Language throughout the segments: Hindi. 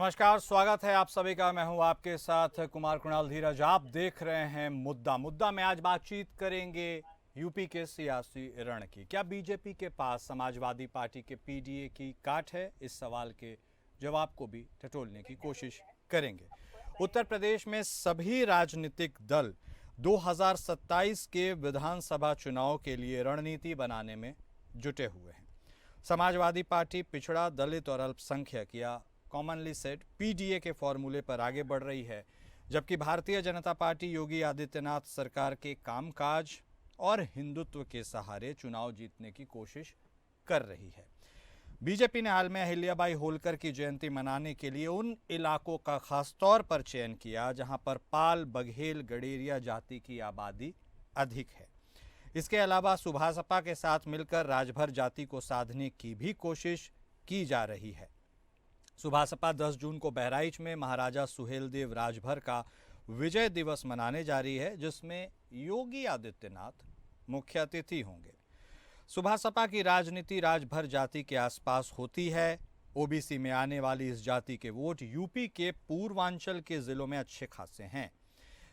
नमस्कार, स्वागत है आप सभी का। मैं हूं आपके साथ कुमार कुणाल धीरज। आप देख रहे हैं मुद्दा में आज बातचीत करेंगे यूपी के सियासी रण की। क्या बीजेपी के पास समाजवादी पार्टी के पीडीए की काट है? इस सवाल के जवाब को भी टटोलने की कोशिश करेंगे। उत्तर प्रदेश में सभी राजनीतिक दल 2027 के विधानसभा चुनाव के लिए रणनीति बनाने में जुटे हुए हैं। समाजवादी पार्टी पिछड़ा, दलित और अल्पसंख्यक या कॉमनली सेड पीडीए के फॉर्मूले पर आगे बढ़ रही है, जबकि भारतीय जनता पार्टी योगी आदित्यनाथ सरकार के कामकाज और हिंदुत्व के सहारे चुनाव जीतने की कोशिश कर रही है। बीजेपी ने हाल में अहिल्याबाई होलकर की जयंती मनाने के लिए उन इलाकों का खासतौर पर चयन किया जहां पर पाल, बघेल, गडेरिया जाति की आबादी अधिक है। इसके अलावा सुभासपा के साथ मिलकर राजभर जाति को साधने की भी कोशिश की जा रही है। सुभासपा 10 जून को बहराइच में महाराजा सुहेलदेव राजभर का विजय दिवस मनाने जा रही है, जिसमें योगी आदित्यनाथ मुख्य अतिथि होंगे। सुभासपा की राजनीति राजभर जाति के आसपास होती है। ओबीसी में आने वाली इस जाति के वोट यूपी के पूर्वांचल के जिलों में अच्छे खासे हैं।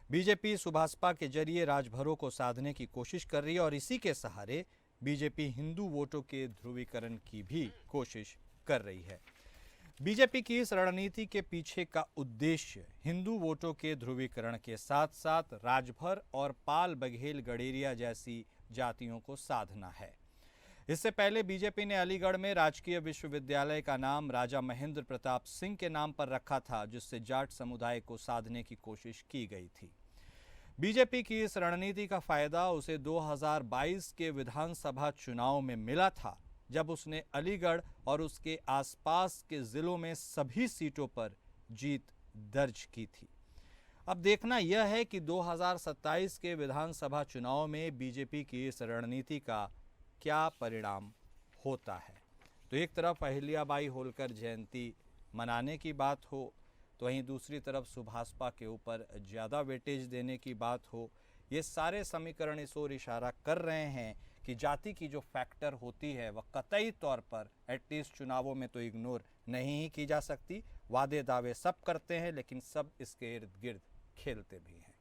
बीजेपी सुभासपा के जरिए राजभरों को साधने की कोशिश कर रही है और इसी के सहारे बीजेपी हिंदू वोटों के ध्रुवीकरण की भी कोशिश कर रही है। बीजेपी की इस रणनीति के पीछे का उद्देश्य हिंदू वोटों के ध्रुवीकरण के साथ साथ राजभर और पाल, बघेल, गडेरिया जैसी जातियों को साधना है। इससे पहले बीजेपी ने अलीगढ़ में राजकीय विश्वविद्यालय का नाम राजा महेंद्र प्रताप सिंह के नाम पर रखा था, जिससे जाट समुदाय को साधने की कोशिश की गई थी। बीजेपी की इस रणनीति का फायदा उसे 2022 के विधानसभा चुनाव में मिला था, जब उसने अलीगढ़ और उसके आसपास के जिलों में सभी सीटों पर जीत दर्ज की थी। अब देखना यह है कि 2027 के विधानसभा चुनाव में बीजेपी की इस रणनीति का क्या परिणाम होता है। तो एक तरफ अहिल्याबाई होलकर जयंती मनाने की बात हो, तो वहीं दूसरी तरफ सुभासपा के ऊपर ज़्यादा वेटेज देने की बात हो। ये सारे समीकरण इस ओर इशारा कर रहे हैं कि जाति की जो फैक्टर होती है वह कतई तौर पर एटलीस्ट चुनावों में तो इग्नोर नहीं ही की जा सकती। वादे दावे सब करते हैं, लेकिन सब इसके इर्द गिर्द खेलते भी हैं।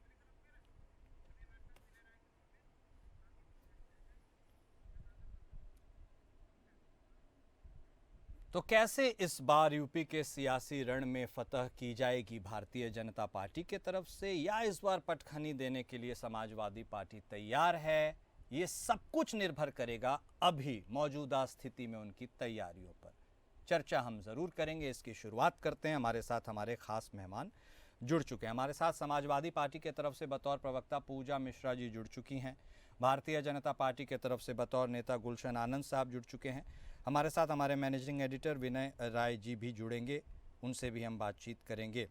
तो कैसे इस बार यूपी के सियासी रण में फतह की जाएगी भारतीय जनता पार्टी के तरफ से, या इस बार पटखनी देने के लिए समाजवादी पार्टी तैयार है? ये सब कुछ निर्भर करेगा अभी मौजूदा स्थिति में उनकी तैयारियों पर। चर्चा हम जरूर करेंगे। इसकी शुरुआत करते हैं। हमारे साथ हमारे खास मेहमान जुड़ चुके हैं। हमारे साथ समाजवादी पार्टी के तरफ से बतौर प्रवक्ता पूजा मिश्रा जी जुड़ चुकी हैं। भारतीय जनता पार्टी के तरफ से बतौर नेता गुलशन आनंद साहब जुड़ चुके हैं। हमारे साथ हमारे मैनेजिंग एडिटर विनय राय जी भी जुड़ेंगे, उनसे भी हम बातचीत करेंगे।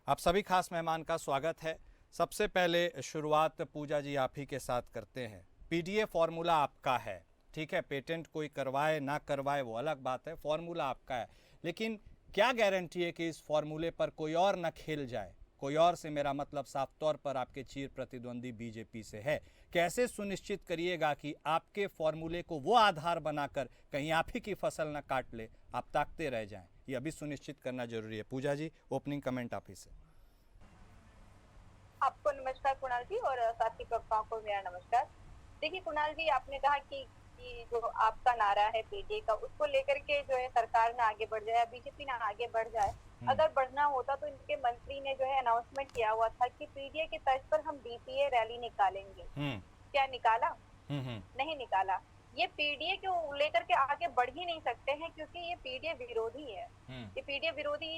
आप सभी खास मेहमान का स्वागत है। सबसे पहले शुरुआत पूजा जी आप ही के साथ करते हैं। पीडीए फॉर्मूला आपका है, ठीक है, पेटेंट कोई करवाए ना करवाए वो अलग बात है, फॉर्मूला आपका है, लेकिन क्या गारंटी है कि इस फॉर्मूले पर कोई और न खेल जाए? कोई और से मेरा मतलब साफ तौर पर आपके चीर प्रतिद्वंदी बीजेपी से है। कैसे सुनिश्चित करिएगा कि आपके फॉर्मूले को वो आधार बनाकर कहीं आप ही की फसल न काट ले, आप ताकते रह जाएं, ये अभी सुनिश्चित करना जरूरी है। पूजा जी, ओपनिंग कमेंट आप ही से। आपको नमस्कार कुणाल जी, और साथी प्रवक्ताओं को मेरा नमस्कार। देखिए कुणाल जी, आपने कहा कि जो आपका नारा है पीडीए का, उसको लेकर के जो है सरकार ना आगे बढ़ जाए, बीजेपी ना आगे बढ़ जाए। अगर बढ़ना होता तो इनके मंत्री ने जो है अनाउंसमेंट किया हुआ था कि पीडीए की तर्ज पर हम डीपीए रैली निकालेंगे। क्या निकाला? नहीं निकाला। ये पीडीए को लेकर के आगे बढ़ ही नहीं सकते हैं, क्योंकि ये पीडीए विरोधी है। ये पीडीए विरोधी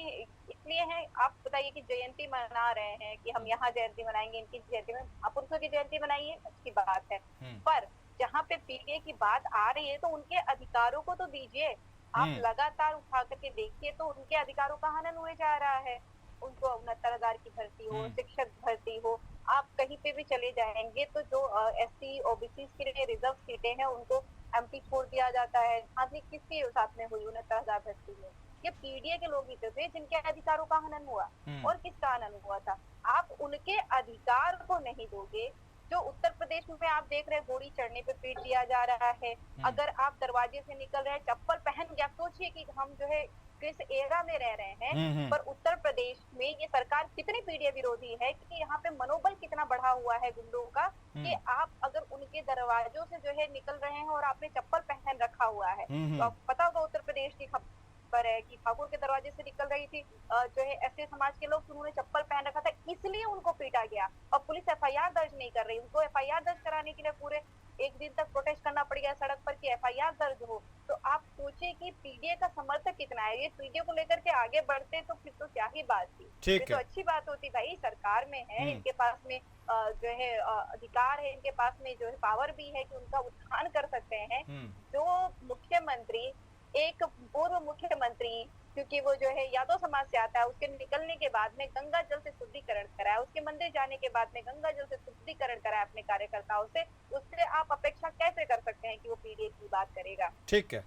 इसलिए है, आप बताइए कि जयंती मना रहे हैं कि हम यहाँ जयंती मनाएंगे, इनकी जयंती में महापुरुषों की जयंती मनाइए, अच्छी बात है, पर जहाँ पे पीडीए की बात आ रही है तो उनके अधिकारों को तो दीजिए। आप लगातार उठा करके देखिए तो उनके अधिकारों का हनन हुए जा रहा है। उनको 69,000 की भर्ती हो, शिक्षक भर्ती हो, आप कहीं पे भी चले जाएंगे तो जो एससी ओबीसी के लिए रिजर्व सीटें हैं उनको एमपी छोड़ दिया जाता है। हालांकि किसके साथ में हुई 69,000 भर्ती में? ये पीडीए के लोग ही तो थे जिनके अधिकारों का हनन हुआ। और किसका हनन हुआ था? आप उनके अधिकार को नहीं दोगे। जो उत्तर प्रदेश में आप देख रहे हैं, घोड़ी चढ़ने पे पीट दिया जा रहा है। अगर आप दरवाजे से निकल रहे हैं, चप्पल पहन के, आप सोचिए कि हम जो है किस एरा में रह रहे हैं, पर उत्तर प्रदेश में ये सरकार कितनी पीडीए विरोधी है कि यहाँ पे मनोबल कितना बढ़ा हुआ है गुंडों का कि आप अगर उनके दरवाजों से जो है निकल रहे हैं और आपने चप्पल पहन रखा हुआ है, तो आपको पता होगा उत्तर प्रदेश की खबर है कि ठाकुर के दरवाजे से निकल रही थी जो है ऐसे समाज के लोग, उन्होंने चप्पल पहन रखा था, इसलिए उनको पीटा गया और पुलिस एफआईआर दर्ज नहीं कर रही। उनको एफआईआर दर्ज कराने के लिए पूरे एक दिन तक प्रोटेस्ट करना पड़ गया सड़क पर कि एफआईआर दर्ज हो। तो आप सोचिए कि पीडीए का समर्थक कितना है। ये पीडीए को लेकर के आगे बढ़ते तो फिर तो क्या ही बात थी, ये तो अच्छी बात होती, भाई सरकार में है, इनके पास में जो है अधिकार है, इनके पास में जो है पावर भी है कि उनका उत्थान कर सकते हैं। जो मुख्यमंत्री, एक पूर्व मुख्यमंत्री, क्योंकि वो जो है यादव समाज से आता है, उसके निकलने के बाद में गंगा जल से शुद्धिकरण कराया, उसके मंदिर जाने के बाद में गंगा जल से शुद्धिकरण कराया अपने कार्यकर्ताओं से, उससे आप अपेक्षा कैसे कर सकते हैं कि वो पीडीए की बात करेगा। ठीक है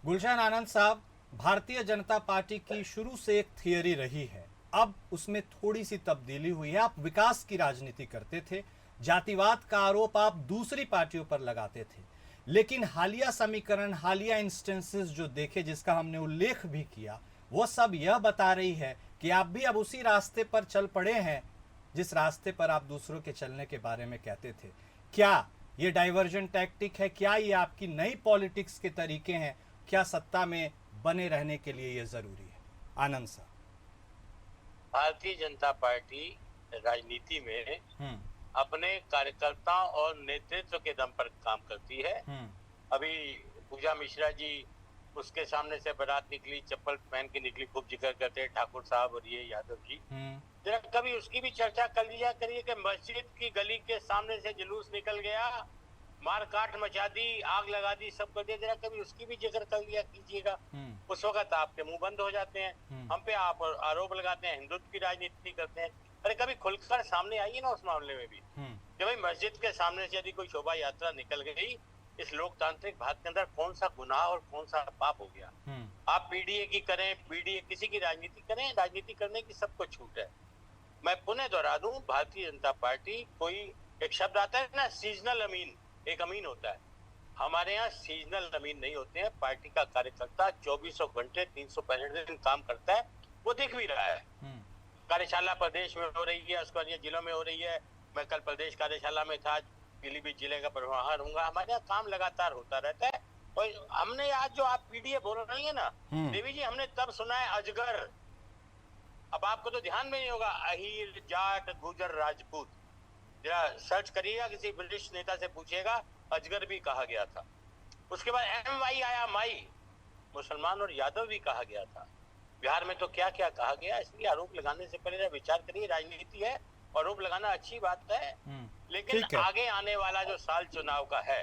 गुलशन आनंद साहब, भारतीय जनता पार्टी की शुरू से एक थियरी रही है, अब उसमें थोड़ी सी तब्दीली हुई है। आप विकास की राजनीति करते थे, जातिवाद का आरोप आप दूसरी पार्टियों पर लगाते थे, लेकिन हालिया समीकरण, हालिया इंस्टेंसेस जो देखे, जिसका हमने उल्लेख भी किया, वो सब यह बता रही है कि आप भी अब उसी रास्ते पर चल पड़े हैं जिस रास्ते पर आप दूसरों के चलने के बारे में कहते थे। क्या ये डाइवर्जन टैक्टिक है? क्या ये आपकी नई पॉलिटिक्स के तरीके हैं? क्या सत्ता में बने रहने के लिए ये जरूरी है? आनंद साहब, भारतीय जनता पार्टी राजनीति में अपने कार्यकर्ताओं और नेतृत्व के दम पर काम करती है। अभी पूजा मिश्रा जी, उसके सामने से बारात निकली, चप्पल पहन के निकली, खूब जिक्र करते हैं ठाकुर साहब और ये यादव जी। जरा कभी उसकी भी चर्चा कर लिया करिए कि मस्जिद की गली के सामने से जुलूस निकल गया, मार काट मचा दी, आग लगा दी, सब कर दिया, जरा कभी उसकी भी जिक्र कर लिया कीजिएगा। उस वक्त आपके मुंह बंद हो जाते हैं, हम पे आप आरोप लगाते हैं, हिंदुत्व की राजनीति करते हैं। अरे कभी खुलकर सामने आइए ना उस मामले में भी कि भाई मस्जिद के सामने से यदि कोई शोभा यात्रा निकल गई, इस लोकतांत्रिक भाग के अंदर कौन सा गुनाह और कौन सा पाप हो गया। आप पीडीए की करें, पीडीए किसी की राजनीति करें, राजनीति करने की सबको छूट है। मैं पुनः दोहरा दूं, भारतीय जनता पार्टी, कोई एक शब्द आता है ना, सीजनल अमीन, एक अमीन होता है, हमारे यहाँ सीजनल अमीन नहीं होते हैं। पार्टी का कार्यकर्ता 24 घंटे 365 दिन काम करता है, वो दिख भी रहा है। कार्यशाला प्रदेश में हो रही है, उसके अन्य जिलों में हो रही है। मैं कल प्रदेश कार्यशाला में था, पीलीभीत जिले का प्रभार हूँ। हमारे यहाँ काम लगातार होता रहता है। और हमने आज जो आप पीडीए बोल रही है ना देवी जी, हमने तब सुना है अजगर, अब आपको तो ध्यान में नहीं होगा, अहीर, जाट, गुजर, राजपूत, जरा सर्च करिएगा, किसी वरिष्ठ नेता से पूछिएगा, अजगर भी कहा गया था। उसके बाद MY आया, माई, मुसलमान और यादव भी कहा गया था। बिहार में तो क्या क्या कहा गया। इसलिए आरोप लगाने से पहले विचार करिए, राजनीति है, आरोप लगाना अच्छी बात है, लेकिन आगे आने वाला जो साल चुनाव का है,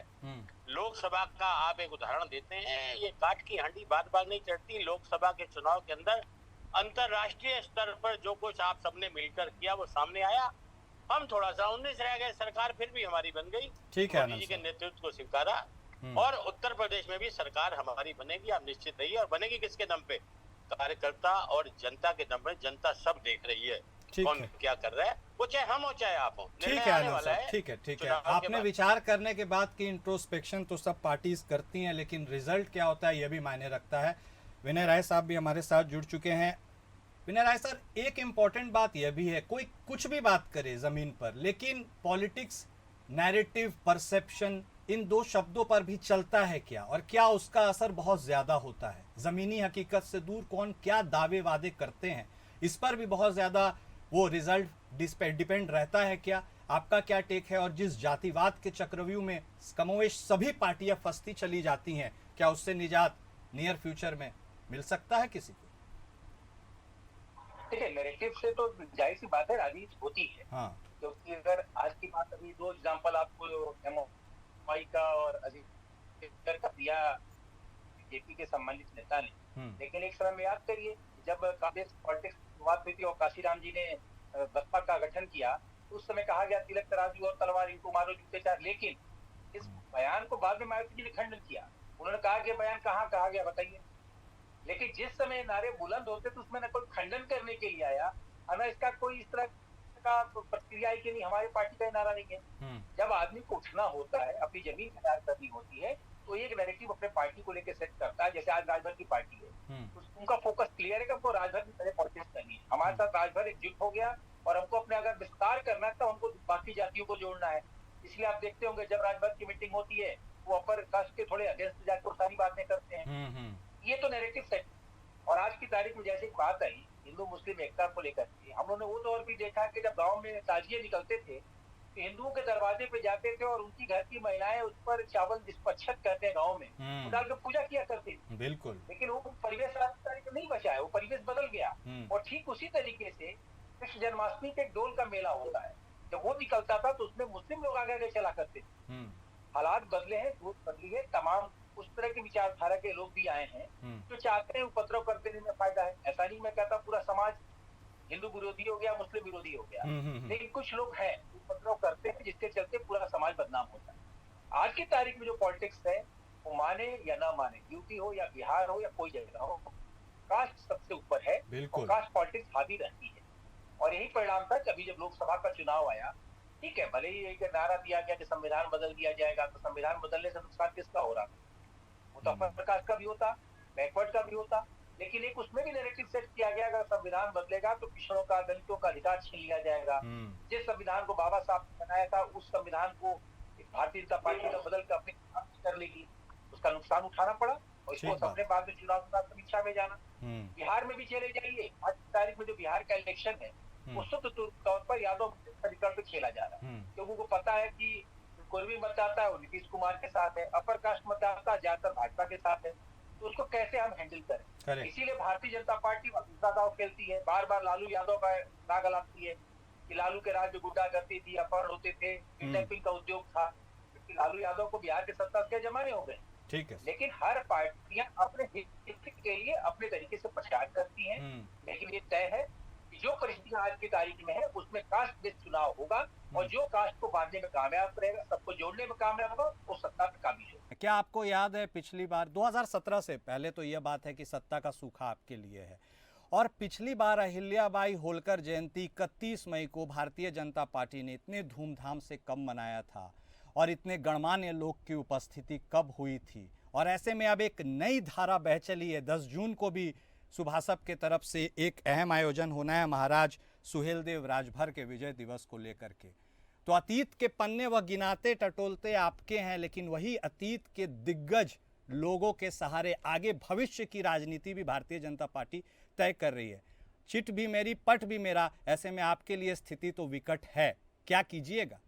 लोकसभा का आप एक उदाहरण देते हैं, ये काठ की हांडी बार बार नहीं चढ़ती। लोकसभा के चुनाव के अंदर अंतरराष्ट्रीय स्तर पर जो कुछ आप सबने मिलकर किया वो सामने आया। हम थोड़ा सा 19 रह गए, सरकार फिर भी हमारी बन गई, मोदी जी के नेतृत्व को स्वीकारा, और उत्तर प्रदेश में भी सरकार हमारी बनेगी, आप निश्चित रहिए। और बनेगी किसके दम पे? कार्यकर्ता और जनता के दम पे। जनता सब देख रही है कौन क्या कर रहा है, वो चाहे हम हो चाहे आप हो। ठीक है आनंद साहब, ठीक है, ठीक है। आपने विचार करने के बाद की इंट्रोस्पेक्शन तो सब पार्टीज करती हैं, लेकिन रिजल्ट क्या होता है ये भी मायने रखता है। विनय राय साहब भी हमारे साथ जुड़ चुके हैं। विनय राय सर, एक इम्पॉर्टेंट बात यह भी है, कोई कुछ भी बात करे जमीन पर, लेकिन पॉलिटिक्स, नैरेटिव, परसेप्शन, इन दो शब्दों पर भी चलता है क्या, और क्या उसका असर बहुत ज्यादा होता है? जमीनी हकीकत से दूर कौन क्या दावे वादे करते हैं, इस पर भी बहुत ज्यादा वो रिजल्ट डिपेंड रहता है क्या? आपका क्या टेक है? और जिस जातिवाद के चक्रव्यूह में कमोवेश सभी पार्टियां फंसती चली जाती हैं, क्या उससे निजात नियर फ्यूचर में मिल सकता है किसी को? देखिए, नैरेटिव से तो जाहिर सी बात है राजनीति होती है। हाँ। क्योंकि अगर आज की बात, अभी दो एग्जांपल आपको MY का और अजगर का दिया बीजेपी के संबंधित नेता ने, लेकिन एक समय में याद करिए जब कांग्रेस पॉलिटिक्स शुरुआत हुई थी और काशीराम जी ने बसपा का गठन किया, उस समय कहा गया तिलक तराजू और तलवार इनको मारो जूते चार। लेकिन इस बयान को बाद में मायावती जी ने खंडन किया। उन्होंने कहा कि बयान कहाँ कहा गया बताइए। लेकिन जिस समय नारे बुलंद होते तो उसमें न कोई खंडन करने के लिए आया, न इसका कोई इस तरह का प्रतिक्रिया है कि नहीं हमारी पार्टी का नारा नहीं है। जब आदमी को उठना होता है, अपनी जमीन तैयार करनी होती है, तो एक नैरेटिव अपने पार्टी को लेकर सेट करता है। जैसे आज राजभर की पार्टी है, उनका फोकस क्लियर है कि हमको राजभर की तरह पॉलिटिक्स करनी है। हमारे साथ राजभर एकजुट हो गया और हमको अपने अगर विस्तार करना है तो हमको बाकी जातियों को जोड़ना है। इसलिए आप देखते होंगे जब राजभर की मीटिंग होती है, वो अपर कास्ट के थोड़े अगेंस्ट जाकर सारी बातें करते हैं। ये तो नैरेटिव सेट। और आज की तारीख में जैसे बात आई हिंदू मुस्लिम एकता को लेकर के, हम लोगों ने वो दौर भी देखा कि जब गांव में ताजिए निकलते थे तो हिंदुओं के दरवाजे पे जाते थे और उनकी घर की महिलाएं उस पर चावल जिसपच्छत कहते हैं गाँव में, डाल कर पूजा किया करती थी। बिल्कुल। लेकिन वो परिवेश आज की तारीख में नहीं बचा है, वो परिवेश बदल गया। और ठीक उसी तरीके से कृष्ण जन्माष्टमी के डोल का मेला होता है, जब वो निकलता था तो उसमें मुस्लिम लोग आगे चला करते थे। हालात बदले हैं, सोच बदली है, तमाम उस तरह की विचारधारा के लोग भी आए हैं जो चाहते हैं उपद्रव करते रहने में फायदा है। ऐसा नहीं मैं कहता पूरा समाज हिंदू विरोधी हो गया, मुस्लिम विरोधी हो गया, लेकिन कुछ लोग हैं उपद्रव करते हैं जिसके चलते पूरा समाज बदनाम होता है। आज की तारीख में जो पॉलिटिक्स है वो माने या ना माने, यूपी हो या बिहार हो या कोई जगह हो, कास्ट सबसे ऊपर है और कास्ट पॉलिटिक्स हावी रहती है। और यही परिणाम था कभी जब लोकसभा का चुनाव आया। ठीक है, भले ही एक नारा दिया गया कि संविधान बदल दिया जाएगा, तो संविधान बदलने से नुकसान किसका हो रहा था? वो तो अपर कास्ट का भी होता, बैकवर्ड का भी होता, लेकिन एक उसमें भी नैरेटिव सेट किया गया अगर संविधान बदलेगा तो पिछड़ों का, दलितों का अधिकार छीन लिया जाएगा। जिस संविधान को बाबा साहब ने बनाया था उस संविधान को भारतीय जनता पार्टी का बदल कर अपने कर लेगी, उसका नुकसान उठाना पड़ा और इसको सबने बाद में चुनाव समीक्षा में जाना। बिहार में भी चले जाइए, आज की तारीख में जो बिहार का इलेक्शन है उस तौर पर यादव समीकरण पे खेला जा रहा है, क्योंकि उनको पता है कि कोई मतदाता है वो नीतीश कुमार के साथ है, अपर कास्ट मतदाता ज्यादातर भाजपा के साथ है, तो उसको कैसे हम हैंडल करें। इसीलिए भारतीय जनता पार्टी दूसरा दाव खेलती है, बार बार लालू यादव का नाग लाती है कि लालू के राज में गुंडा करती थी, अपहरण होते थे, किडनैपिंग का उद्योग था, क्योंकि लालू यादव को बिहार के सत्ता के जमाने हो गए। ठीक है, लेकिन हर पार्टियां अपने हित के लिए अपने तरीके से प्रचार करती हैं, लेकिन ये तय है कि जो परिस्थितियां आज की तारीख में है उसमें कास्ट बेस्ड चुनाव होगा और जो कास्ट को बांधने में कामयाब रहेगा, सबको जोड़ने में कामयाब होगा, वो सत्ता पे काबिज होगा। क्या आपको याद है पिछली बार 2017 से पहले तो यह बात है कि सत्ता का सूखा आपके लिए है, और पिछली बार अहिल्याबाई होलकर जयंती 31 मई को भारतीय जनता पार्टी ने इतने धूमधाम से कब मनाया था और इतने गणमान्य लोग की उपस्थिति कब हुई थी, और ऐसे में अब एक नई धारा बह चली है। 10 जून को भी सुभाषप के तरफ से एक अहम आयोजन होना है महाराज सुहेलदेव राजभर के विजय दिवस को लेकर के। तो अतीत के पन्ने व गिनाते टटोलते आपके हैं, लेकिन वही अतीत के दिग्गज लोगों के सहारे आगे भविष्य की राजनीति भी भारतीय जनता पार्टी तय कर रही है। चिट भी मेरी पट भी मेरा, ऐसे में आपके लिए स्थिति तो विकट है, क्या कीजिएगा?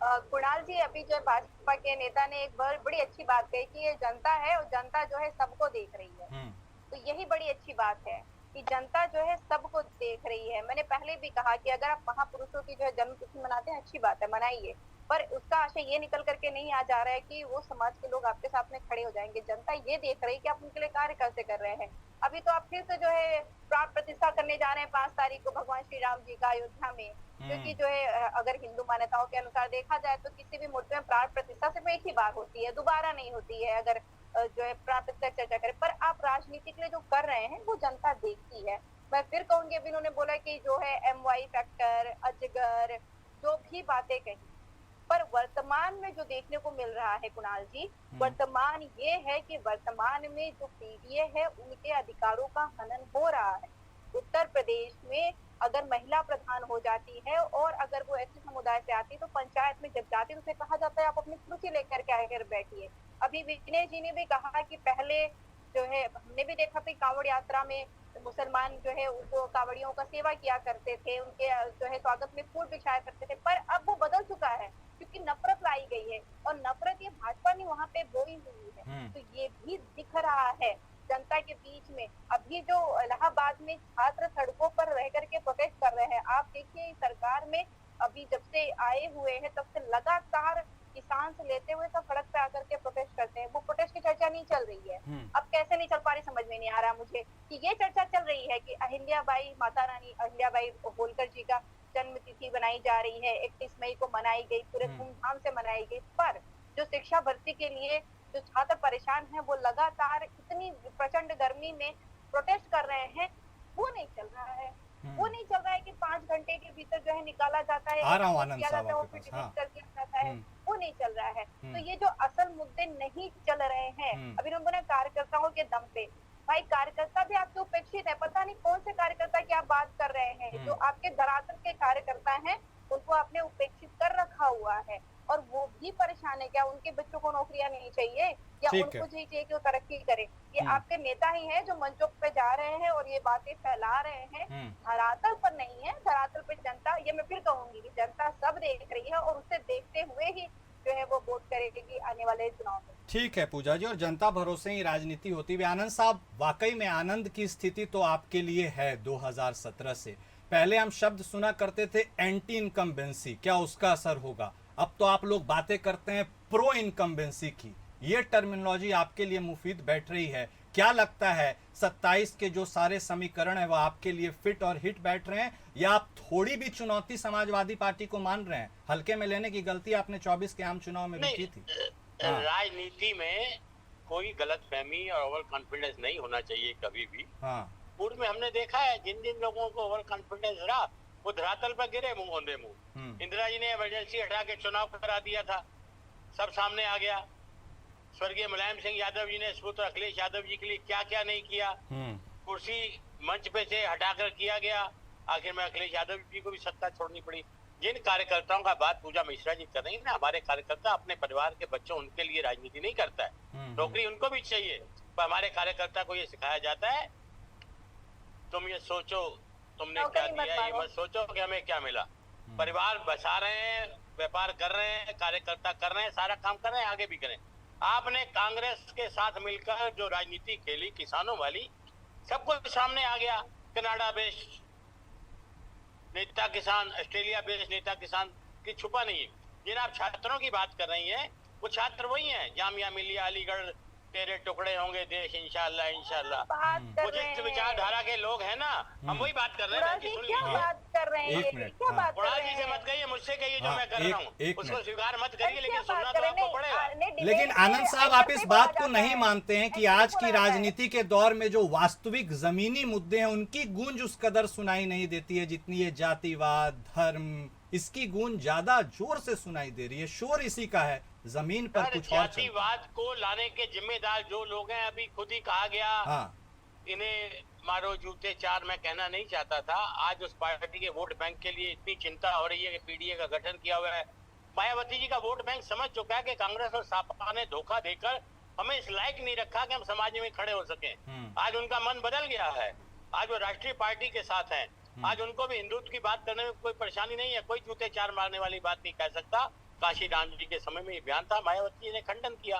कुणाल जी, अभी जो भाजपा के नेता ने एक बड़ी अच्छी बात कही कि ये जनता है और जनता जो है सबको देख रही है, तो यही बड़ी अच्छी बात है कि जनता जो है सबको देख रही है। मैंने पहले भी कहा कि अगर आप महापुरुषों की जो है जन्मतिथि मनाते हैं, अच्छी बात है, मनाइए, पर उसका आशय ये निकल करके नहीं आ जा रहा है कि वो समाज के लोग आपके साथ में खड़े हो जाएंगे। जनता ये देख रही है कि आप उनके लिए कार्य कैसे कर रहे हैं। अभी तो आप फिर से जो है प्राण प्रतिष्ठा करने जा रहे हैं 5 तारीख को भगवान श्री राम जी का अयोध्या में, क्योंकि जो है अगर हिंदू मान्यताओं के अनुसार देखा जाए तो किसी भी मूर्ति में प्राण प्रतिष्ठा सिर्फ एक ही बार होती है, दोबारा नहीं होती है अगर जो है प्राण प्रतिष्ठा चर्चा करें। पर आप राजनीति के लिए जो कर रहे हैं वो जनता देखती है। मैं फिर कहूंगी, अभी उन्होंने बोला कि जो है MY फैक्टर, अजगर, जो भी बातें कही, पर वर्तमान में जो देखने को मिल रहा है कुणाल जी, वर्तमान ये है कि वर्तमान में जो पीढ़ी है उनके अधिकारों का हनन हो रहा है। उत्तर प्रदेश में अगर महिला प्रधान हो जाती है और अगर वो ऐसे समुदाय से आती है तो पंचायत में जब जाती है तो उसे कहा जाता है आप अपनी कुर्सी लेकर के आकर बैठिए। अभी विनय जी ने भी कहा कि पहले जो है हमने भी देखा था कांवड़ यात्रा में मुसलमान जो है उनको कांवड़ियों का सेवा किया करते थे, उनके जो है स्वागत में फूल बिछाया करते थे, पर अब वो बदल चुका है क्योंकि नफरत लाई गई है और नफरत ये भाजपा ने वहाँ पे बोई हुई है। तो ये भी दिख रहा है जनता के बीच में। अभी जो इलाहाबाद में छात्र सड़कों पर रह करके प्रोटेस्ट कर रहे हैं, आप देखिए सरकार में अभी जब से आए हुए हैं तब से लगातार किसान से लेते हुए सब सड़क पे आकर के प्रोटेस्ट करते हैं। वो प्रोटेस्ट की चर्चा नहीं चल रही है। अब कैसे नहीं चल पा रही समझ में नहीं आ रहा मुझे कि ये चर्चा चल रही है कि अहिल्याबाई, माता रानी अहिल्याबाई होलकर जी का जन्म तिथि बनाई जा रही है, 31 मई को मनाई गई, पूरे धूमधाम से मनाई गई, पर जो शिक्षा भर्ती के लिए जो छात्र परेशान हैं वो लगातार इतनी प्रचंड गर्मी में प्रोटेस्ट कर रहे हैं, वो नहीं चल रहा है। वो नहीं चल रहा है कि 5 घंटे के भीतर जो है निकाला जाता है, आ रहा हूँ आनंद किया साहब जाता है, वो आपके पास। फिर हाँ। कर दिया जाता है, वो नहीं चल रहा है। तो ये जो असल मुद्दे नहीं चल रहे हैं अभी लोगों ने कार्यकर्ताओं के दम पे, भाई कार्यकर्ता भी आपके उपेक्षित है, पता नहीं कौन से कार्यकर्ता की आप बात कर रहे हैं। जो आपके धरातल के कार्यकर्ता हैं उनको आपने उपेक्षित कर रखा हुआ है, और वो भी परेशान है। क्या उनके बच्चों को नौकरियां नहीं चाहिए, या उनको नहीं चाहिए कि वो तरक्की करे? ये आपके नेता ही हैं जो मंचों पे जा रहे हैं और ये बातें फैला रहे हैं, धरातल पर नहीं है। धरातल पे जनता, ये मैं फिर कहूंगी कि जनता सब देख रही है, और उसे देखते हुए ही जो है वो वोट करेगी आने वाले चुनाव में। ठीक है पूजा जी, और जनता भरोसे ही राजनीति होती है। आनंद साहब, वाकई में आनंद की स्थिति तो आपके लिए है 2017 से। पहले हम शब्द सुना करते थे एंटी इनकम्बेंसी, क्या उसका असर होगा? अब तो आप लोग बातें करते हैं प्रो इनकम्बेंसी की। ये टर्मिनोलॉजी आपके लिए मुफीद बैठ रही है। क्या लगता है 27 के जो सारे समीकरण है वो आपके लिए फिट और हिट बैठ रहे हैं, या आप थोड़ी भी चुनौती समाजवादी पार्टी को मान रहे हैं? हल्के में लेने की गलती आपने 24 के आम चुनाव में भी की थी। राजनीति में कोई गलतफहमी और ओवर कॉन्फिडेंस नहीं होना चाहिए कभी भी। पूर्व में हमने देखा है जिन जिन लोगों को ओवर कॉन्फिडेंस रहा वो धरातल पर गिरे मुंह औंधे मुंह। इंदिरा जी ने इमरजेंसी हटा के चुनाव करा दिया था, सब सामने आ गया। स्वर्गीय मुलायम सिंह यादव जी ने पुत्र अखिलेश यादव जी के लिए क्या क्या नहीं किया, कुर्सी मंच पे से हटाकर किया गया। आखिर में अखिलेश यादव जी को भी सत्ता छोड़नी पड़ी। जिन कार्यकर्ताओं का बात पूजा मिश्रा जी कर रही है ना, हमारे कार्यकर्ता अपने परिवार के बच्चों उनके लिए राजनीति नहीं करता है, नौकरी उनको भी चाहिए, पर हमारे कार्यकर्ता को ये सिखाया जाता है तुम ये सोचो तुमने क्या दिया, ये मत सोचो कि हमें क्या मिला। परिवार बसा रहे हैं, व्यापार कर रहे हैं, कार्यकर्ता कर रहे हैं, सारा काम कर रहे हैं, आगे भी करें। आपने कांग्रेस के साथ मिलकर जो राजनीति खेली किसानों वाली, सबको सामने आ गया। कनाडा बेस्ड नेता किसान, ऑस्ट्रेलिया बेस्ड नेता किसान की छुपा नहीं है। जिन आप छात्रों की बात कर रही हैं वो छात्र वही हैं, जामिया मिलिया अलीगढ़, तेरे टुकड़े होंगे देश इंशाल्लाह इंशाल्लाह। वो जिस विचारधारा के लोग हैं ना, हम वही बात कर रहे हैं। क्या बात कर रहे हैं? क्या बात कर रहे हैं? जी से मत कहिए, मुझसे कहिए जो मैं कर रहा हूँ उसको स्वीकार मत करिए, लेकिन सुनना तो आपको पड़ेगा। लेकिन आनंद साहब, आप इस बात को नहीं मानते हैं कि आज की राजनीति के दौर में जो वास्तविक जमीनी मुद्दे हैं उनकी गूंज उस कदर सुनाई नहीं देती है जितनी ये जातिवाद, धर्म, इसकी गूंज ज्यादा जोर से सुनाई दे रही है। शोर इसी का है, जमीन पर कुछ और। जातिवाद को लाने के जिम्मेदार जो लोग हैं, अभी खुद ही कहा गया, इन्हें मारो जूते चार, मैं कहना नहीं चाहता था। आज उस पार्टी के वोट बैंक के लिए इतनी चिंता हो रही है कि पीडीए का गठन किया हुआ है। मायावती जी का वोट बैंक समझ चुका है कि कांग्रेस और सपा ने धोखा देकर हमें इस लायक नहीं रखा कि हम समाज में खड़े हो सके। आज उनका मन बदल गया है, आज वो राष्ट्रीय पार्टी के साथ हैं। आज उनको भी हिंदुत्व की बात करने में कोई परेशानी नहीं है, कोई जूते चार मारने वाली बात नहीं कह सकता। काशी राम जी के समय में ये बयान था, मायावती जी ने खंडन किया,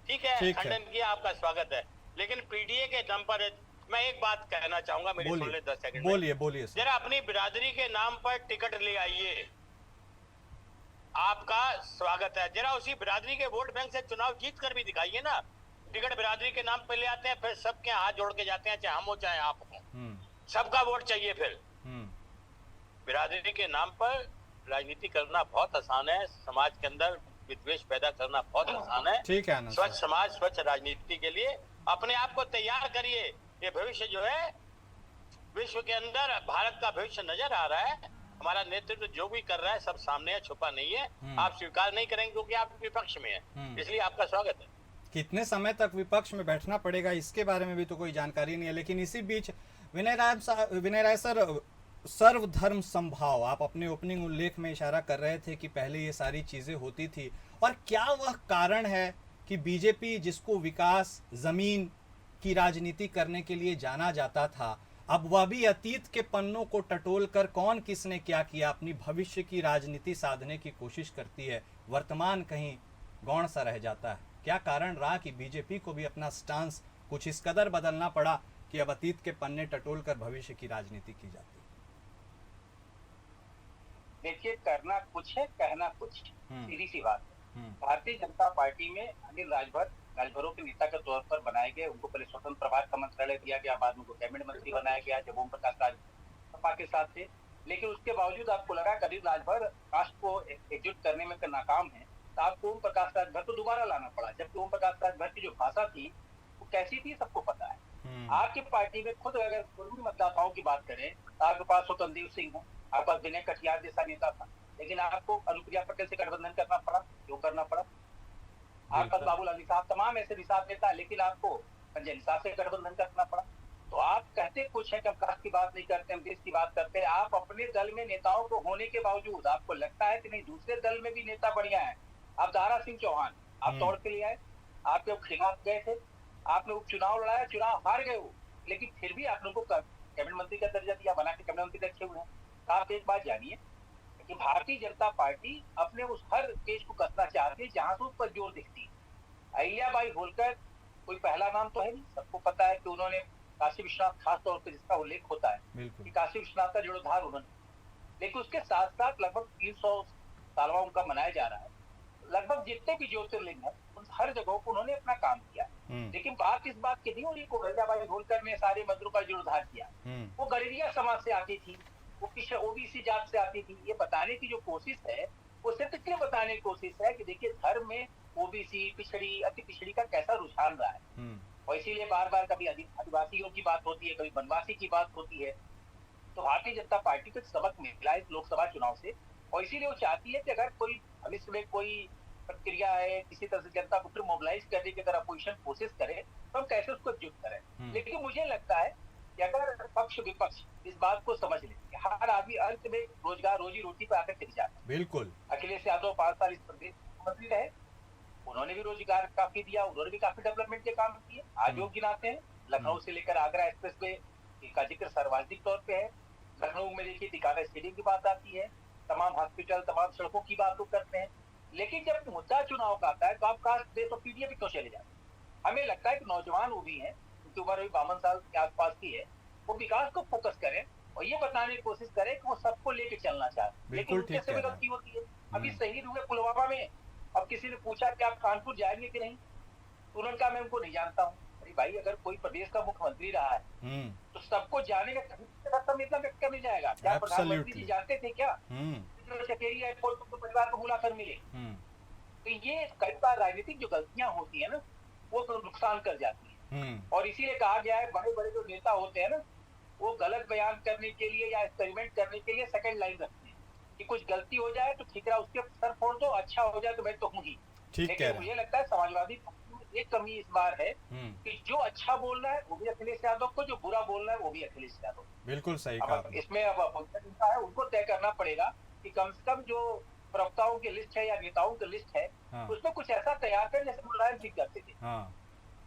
ठीक है, खंडन किया, आपका स्वागत है। लेकिन पीडीए के दम पर मैं एक बात कहना चाहूंगा, मेरी सुन ले 10 सेकंड। बोलिए। जरा अपनी बिरादरी के नाम पर टिकट ले आइए, आपका स्वागत है। जरा उसी बिरादरी के वोट बैंक से चुनाव जीत कर भी दिखाइए ना। टिकट बिरादरी के नाम पर ले आते हैं, फिर सबके हाथ जोड़ के जाते हैं, चाहे हम हो चाहे आप हो, सबका वोट चाहिए। फिर बिरादरी के नाम पर राजनीति करना बहुत आसान है, समाज के अंदर विद्वेष पैदा करना बहुत आसान है। ठीक है, स्वच्छ समाज, स्वच्छ राजनीति के लिए अपने आप को तैयार करिए। ये भविष्य जो है, विश्व के अंदर भारत का भविष्य नजर आ रहा है। हमारा नेतृत्व जो भी कर रहा है सब सामने है, छुपा नहीं है। आप स्वीकार नहीं करेंगे क्योंकि आप विपक्ष में हैं, इसलिए आपका स्वागत है। कितने समय तक विपक्ष में बैठना पड़ेगा इसके बारे में भी तो कोई जानकारी नहीं है। लेकिन इसी बीच विनय राय सर, सर्वधर्म संभाव, आप अपने ओपनिंग उल्लेख में इशारा कर रहे थे कि पहले ये सारी चीजें होती थी, और क्या वह कारण है कि बीजेपी, जिसको विकास, जमीन की राजनीति करने के लिए जाना जाता था, अब वह भी अतीत के पन्नों को टटोल कर कौन किसने क्या किया अपनी भविष्य की राजनीति साधने की कोशिश करती है, वर्तमान कहीं गौण सा रह जाता है? क्या कारण रहा कि बीजेपी को भी अपना स्टांस कुछ इस कदर बदलना पड़ा कि अब अतीत के पन्ने टटोल कर भविष्य की राजनीति की जाती है? देखिए, करना कुछ है, कहना कुछ, सीधी सी बात है। भारतीय जनता पार्टी में अनिल राजभरों के नेता के तौर पर बनाए गए, उनको पहले स्वतंत्र प्रभार का मंत्रालय दिया गया, बाद में उनको कैबिनेट मंत्री बनाया गया जब ओम प्रकाश राजभर सपा के साथ थे। लेकिन उसके बावजूद आपको लगा कि अनिल राजभर राष्ट्र को एकजुट करने में नाकाम है, तो आपको ओम प्रकाश राजभर को दोबारा लाना पड़ा। जबकि ओम प्रकाश राजभर की जो भाषा थी वो कैसी थी सबको पता है। आपकी पार्टी में खुद अगर पूर्वी मतदाताओं की बात करें, आपके पास स्वतंत्र सिंह है, आपके पास विनय कटियार जैसा नेता था, लेकिन आपको अनुप्रिया पटेल से गठबंधन करना पड़ा, क्यों करना पड़ा? आपके पास बाबूलाल निसाब, तमाम ऐसे निसाब नेता, लेकिन आपको संजय निसाब से गठबंधन करना पड़ा। तो आप कहते कुछ है कि हम कास्ट की बात नहीं करते, हम देश की बात करते हैं। आप अपने दल में नेताओं को होने के बावजूद आपको लगता है कि नहीं दूसरे दल में भी नेता बढ़िया है। आप दारा सिंह चौहान आप तोड़ के लिए आए, आपके खिलाफ गए थे, आपने उपचुनाव लड़ाया, चुनाव हार गए हो, लेकिन फिर भी आप लोगों को कैबिनेट मंत्री का दर्जा दिया, बना के कैबिनेट मंत्री रखे हुए हैं। आप एक बात जानिए कि भारतीय जनता पार्टी अपने उस हर केस को कसना चाहती है जहां से उस पर जोर दिखती है। अहिल्याबाई होलकर कोई पहला नाम तो है नहीं, सबको पता है कि उन्होंने काशी विश्वनाथ, खास तौर पर जिसका उल्लेख होता है कि काशी विश्वनाथ का जीर्णोद्धार उन्होंने, लेकिन उसके साथ साथ लगभग 300 सालवा उनका मनाया जा रहा है। लगभग जितने भी ज्योतिर्लिंग है उन हर जगहों पर उन्होंने अपना काम किया, लेकिन बात इस बात की नहीं हो रही को अहिल्याबाई होलकर ने सारे मंदिरों का जीर्णोद्धार किया। वो गरीबिया समाज से आती थी, वो किसी ओबीसी जात से आती थी। ये बताने की जो कोशिश है वो सिर्फ इसलिए बताने की कोशिश है कि देखिए धर्म में ओबीसी, पिछड़ी, अति पिछड़ी का कैसा रुझान रहा है, और इसीलिए बार बार कभी आदिवासियों की बात होती है, कभी वनवासी की बात होती है। तो भारतीय जनता पार्टी को सबक मिला इस लोकसभा चुनाव से, और इसीलिए वो चाहती है कि अगर कोई भविष्य में कोई प्रक्रिया है, किसी तरह से जनता को फिर मोबिलाइज करने की अगर अपोजिशन कोशिश करे तो हम कैसे उसको एकजुट करें। लेकिन मुझे लगता है कि अगर पक्ष विपक्ष इस बात को समझ ले कि हर आदमी अंत में रोजगार, रोजी रोटी पर आकर चली जाता है। बिल्कुल। अखिलेश यादव 5 साल इस प्रदेश मंत्री रहे, उन्होंने भी रोजगार काफी दिया, उन्होंने भी काफी डेवलपमेंट के काम किए। आज वो गिनाते हैं, लखनऊ से लेकर आगरा एक्सप्रेसवे का जिक्र सार्वजनिक तौर पे है। लखनऊ में देखिए टिकाना स्टेडियम की बात आती है, तमाम हॉस्पिटल, तमाम सड़कों की बात करते हैं। लेकिन जब मुद्दा चुनाव का आता है तो आप कास्ट दे तो पीडीए भी क्यों चले जाते हैं? हमें लगता है कि नौजवान वो भी है, उनकी उम्र भी 52 साल के आसपास की है, वो विकास को फोकस करें और ये बताने की कोशिश करें कि वो सबको लेके चलना चाहते हैं, लेकिन उनके से भी गलती होती है। अभी शहीद हुए पुलवामा में, अब किसी ने पूछा कि आप कानपुर जाएंगे कि नहीं, तो उन्होंने कहा मैं उनको नहीं जानता हूँ। अरे भाई, अगर कोई प्रदेश का मुख्यमंत्री रहा है तो सबको जाने का कभी इतना व्यक्त कर नहीं जाएगा क्या? प्रधानमंत्री जी जानते थे क्या चकेरी एयरपोर्ट तो परिवार को बुलाकर मिले? तो ये कई बार राजनीतिक जो गलतियां होती है ना वो तो नुकसान कर जाती है, और इसीलिए कहा गया है बड़े बड़े जो नेता होते हैं ना वो गलत बयान करने के लिए या एक्सपेरिमेंट करने के लिए सेकंड लाइन रखते हैं कि कुछ गलती हो जाए तो ठीक है उसके सर फोड़ दो, अच्छा हो जाए तो मैं तो हूँ ही। लेकिन मुझे लगता है समाजवादी एक कमी इस बार है कि जो अच्छा बोल रहा है वो भी अखिलेश यादव को, जो बुरा बोल रहा है वो भी अखिलेश यादव। बिल्कुल सही कहा। इसमें अब अपोजिशन है उनको तय करना पड़ेगा कि कम से कम जो प्रवक्ताओं की लिस्ट है या नेताओं की लिस्ट है उसमें कुछ ऐसा तैयार करें जैसे मुलायम सिंह करते थे।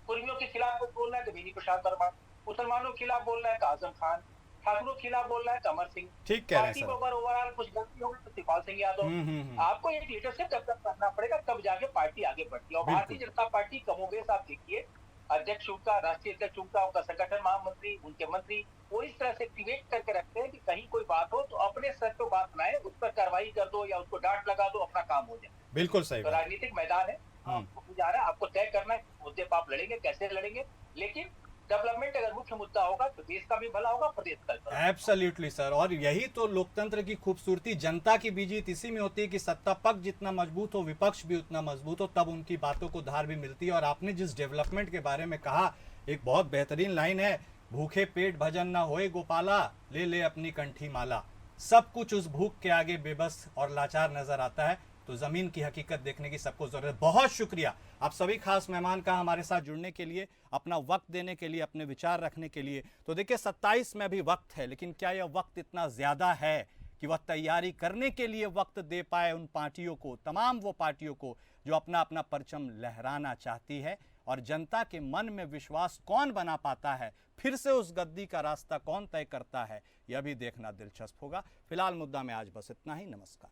कुर्मियों के खिलाफ बोल रहा है तो बेनी प्रसाद वर्मा, मुसलमानों के खिलाफ बोल रहा है तो आजम खान, ठाकुरों के खिलाफ बोल रहा है अमर सिंह। ठीक कह रहे हैं सर। अगर ओवरऑल कुछ गलती होगी तो शिवपाल सिंह यादव। आपको एक लीडरशिप डेवलप करना पड़ेगा, तब जाके पार्टी आगे बढ़ती है। और भारतीय जनता पार्टी कमोबेश आप देखिए अध्यक्ष उनका, राष्ट्रीय अध्यक्ष उनका, उनका संगठन महामंत्री, उनके मंत्री वो इस तरह से एक्टिवेट करके रखते हैं कि कहीं कोई बात हो तो अपने सर पे बात लाए, उस पर कार्रवाई कर दो या उसको डांट लगा दो, अपना काम हो जाए। बिल्कुल सही। तो राजनीतिक मैदान है, आपको जा रहा है, आपको तय करना है मुद्दे पर आप लड़ेंगे, कैसे लड़ेंगे। लेकिन डेवलपमेंट अगर मुख्य मुद्दा होगा तो देश का भी भला होगा, प्रदेश का। एब्सोल्युटली सर, और यही तो लोकतंत्र की खूबसूरती, जनता की भी जीत इसी में होती है कि सत्ता पक्ष जितना मजबूत हो विपक्ष भी उतना मजबूत हो, तब उनकी बातों को धार भी मिलती है। और आपने जिस डेवलपमेंट के बारे में कहा, एक बहुत बेहतरीन लाइन है, भूखे पेट भजन ना होए गोपाला, ले ले अपनी कंठी माला। सब कुछ उस भूख के आगे बेबस और लाचार नजर आता है, तो जमीन की हकीकत देखने की सबको जरूरत है। बहुत शुक्रिया आप सभी खास मेहमान का हमारे साथ जुड़ने के लिए, अपना वक्त देने के लिए, अपने विचार रखने के लिए। तो देखिए 27 में भी वक्त है, लेकिन क्या यह वक्त इतना ज्यादा है कि वह तैयारी करने के लिए वक्त दे पाए उन पार्टियों को, तमाम वो पार्टियों को जो अपना अपना परचम लहराना चाहती है, और जनता के मन में विश्वास कौन बना पाता है, फिर से उस गद्दी का रास्ता कौन तय करता है, यह भी देखना दिलचस्प होगा। फिलहाल मुद्दा में आज बस इतना ही। नमस्कार।